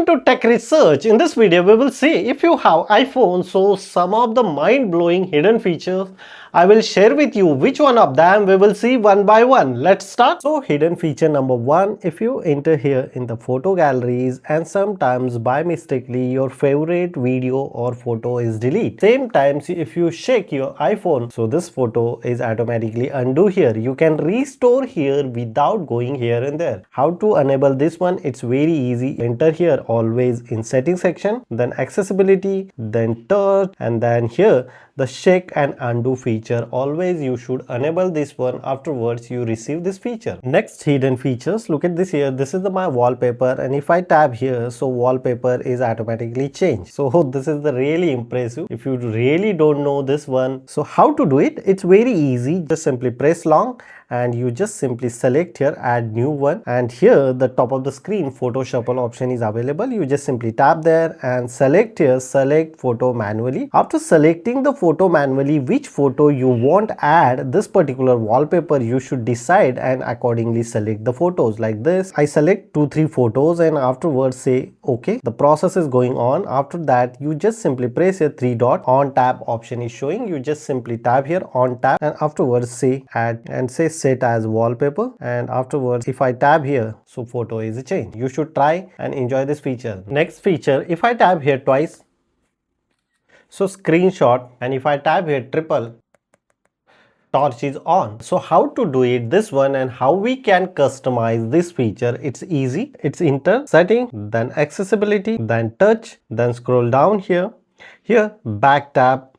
to Tech Research. In this video, we will see if you have iPhone, so some of the mind-blowing hidden features I will share with you. Which one of them we will see one by one. Let's start. So hidden feature number one, if you enter here in the photo galleries and sometimes by mistakenly your favorite video or photo is deleted. Same times if you shake your iPhone, so this photo is automatically undo here. You can restore here without going here and there. How to enable this one? It's very easy. Enter here always in settings section, then accessibility, then touch, and then here the shake and undo feature. Always you should enable this one. Afterwards you receive this feature. Next hidden features, look at this here. This is my wallpaper, and if I tap here, so wallpaper is automatically changed. So this is the really impressive. If you really don't know this one, so how to do it? It's very easy. Just simply press long and you just simply select here add new one, and here the top of the screen photo shuffle option is available. You just simply tap there and select here select photo manually. After selecting the photo manually, which photo you want add this particular wallpaper, you should decide and accordingly select the photos. Like this, I select 2-3 photos and afterwards say okay. The process is going on. After that you just simply press a 3 dot, on tap option is showing. You just simply tap here on tap and afterwards say add and say set as wallpaper, and afterwards if I tap here, so photo is changed. You should try and enjoy this feature. Next feature, if I tap here twice, so screenshot, and if I tap here triple, torch is on. So how to do it this one and how we can customize this feature? It's easy. It's enter setting, then accessibility, then touch, then scroll down here back tap.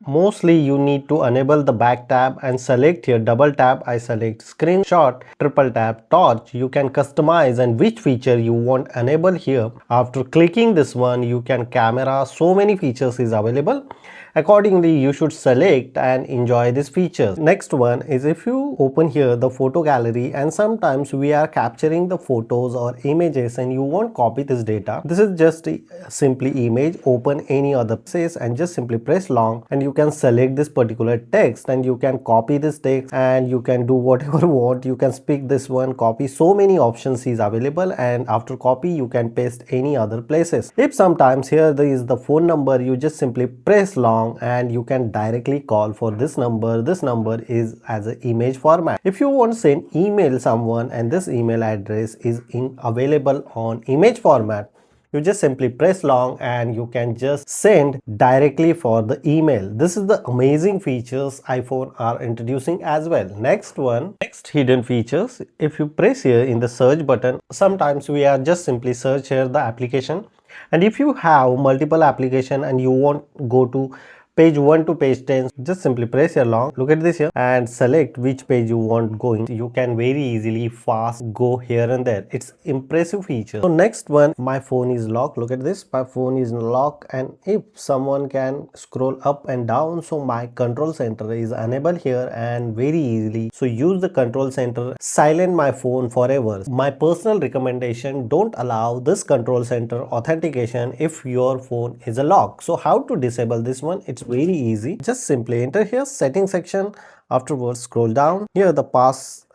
Mostly you need to enable the back tab and select here double tap. I select screenshot, triple tap, torch. You can customize and which feature you want enable here. After clicking this one, you can camera, so many features is available. Accordingly you should select and enjoy this feature. Next one is if you open here the photo gallery and sometimes we are capturing the photos or images and you won't copy this data. This is just a simply image. Open any other place and just simply press long and you can select this particular text and you can copy this text and you can do whatever you want. You can speak this one, copy, so many options is available, and after copy you can paste any other places. If sometimes here there is the phone number, you just simply press long and you can directly call for this number. This number is as an image format. If you want to send email someone and this email address is available on image format, you just simply press long and you can just send directly for the email. This is the amazing features iPhone are introducing as well. Next one, next hidden features. If you press here in the search button, sometimes we are just simply search here the application, and if you have multiple application and you want go to page 1 to page 10, just simply press here long, look at this here, and select which page you want going. You can very easily fast go here and there. It's impressive feature. So next one, my phone is locked. Look at this, my phone is locked, and if someone can scroll up and down, so my control center is enabled here and very easily. So use the control center, silent my phone forever. My personal recommendation, don't allow this control center authentication if your phone is a lock. So how to disable this one? It's very easy. Just simply enter here settings section. Afterwards scroll down here the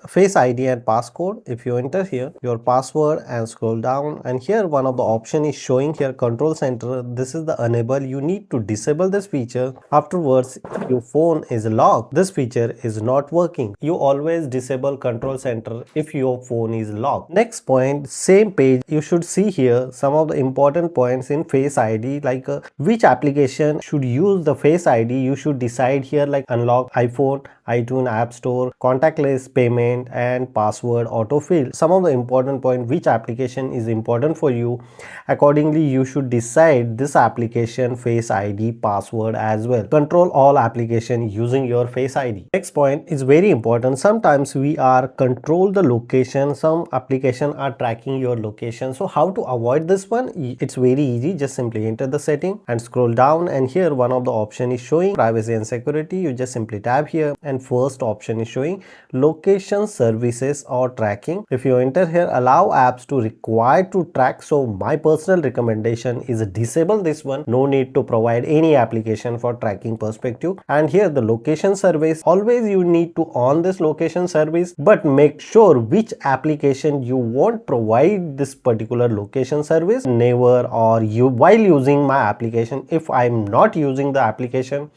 face ID and passcode. If you enter here your password and scroll down, and here one of the option is showing here control center. This is the enable. You need to disable this feature. Afterwards your phone is locked, this feature is not working. You always disable control center if your phone is locked. Next point, same page, you should see here some of the important points in face ID, like which application should use the face ID. You should decide here like unlock iPhone, iTunes App Store, contactless payment, and password autofill. Some of the important point, which application is important for you. Accordingly you should decide this application face ID password as well. Control all application using your face ID. Next point is very important. Sometimes we are control the location. Some application are tracking your location. So how to avoid this one? It's very easy. Just simply enter the setting and scroll down, and here one of the option is showing privacy and security. You just simply tap here and first option is showing location location services or tracking. If you enter here, allow apps to require to track. So my personal recommendation is disable this one. No need to provide any application for tracking perspective. And here the location service, always you need to on this location service, but make sure which application you won't provide this particular location service. Never, or you while using my application, if I'm not using the application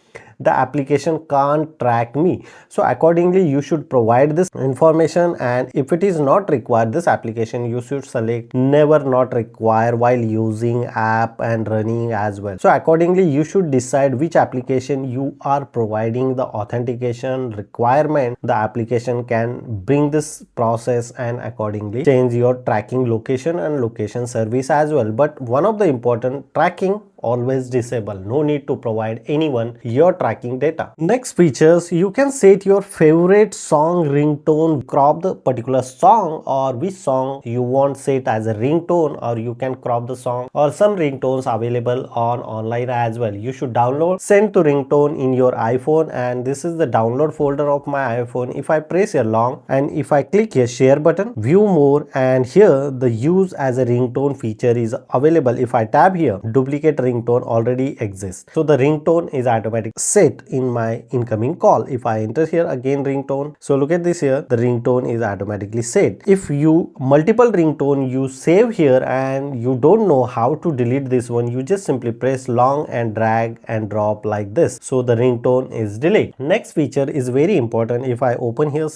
can't track me. So accordingly you should provide this information, and if it is not required, this application you should select never not require while using app and running as well. So accordingly you should decide which application you are providing the authentication requirement. The application can bring this process and accordingly change your tracking location and location service as well. But one of the important, tracking always disable. No need to provide anyone your tracking data. Next features, you can set your favorite song ringtone, crop the particular song or which song you want set as a ringtone, or you can crop the song or some ringtones available on online as well. You should download send to ringtone in your iPhone, and this is the download folder of my iPhone. If I press here long and if I click here share button, view more, and here the use as a ringtone feature is available. If I tab here, duplicate ringtone already exists, so the ringtone is automatically set in my incoming call. If I enter here again ringtone, so look at this here, the ringtone is automatically set. If you multiple ringtone you save here and you don't know how to delete this one, you just simply press long and drag and drop like this, so the ringtone is deleted. Next feature is very important. If I open here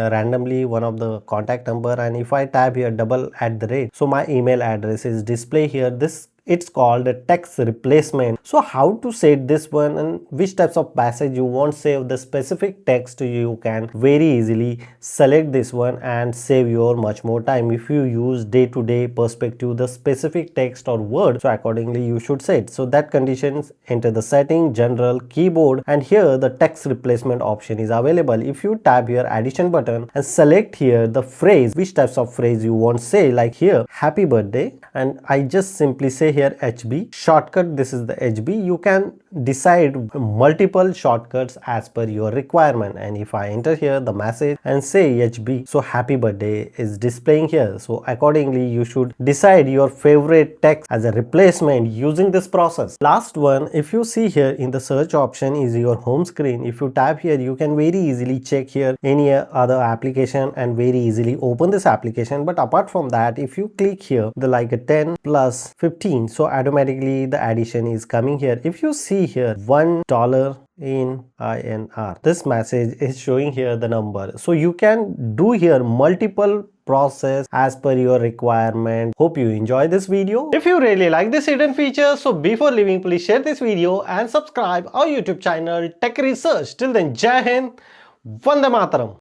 randomly one of the contact number, and if I tab here @ so my email address is display here. This it's called a text replacement. So how to set this one and which types of passage you want save the specific text, you can very easily select this one and save your much more time. If you use day-to-day perspective the specific text or word, so accordingly you should set. So that conditions, enter the setting, general, keyboard, and here the text replacement option is available. If you tap here addition button and select here the phrase, which types of phrase you want say, like here happy birthday, and I just simply say here HB shortcut. This is the HB. You can decide multiple shortcuts as per your requirement. And if I enter here the message and say HB, so happy birthday is displaying here. So accordingly you should decide your favorite text as a replacement using this process. Last one, if you see here in the search option is your home screen. If you tap here, you can very easily check here any other application and very easily open this application. But apart from that, if you click here the like a 10 plus 15, so automatically the addition is coming here. If you see here $1 in INR, this message is showing here the number. So you can do here multiple process as per your requirement. Hope you enjoy this video. If you really like this hidden feature, so before leaving, please share this video and subscribe our YouTube channel Tech Research. Till then, Jai Hind, Vande Mataram.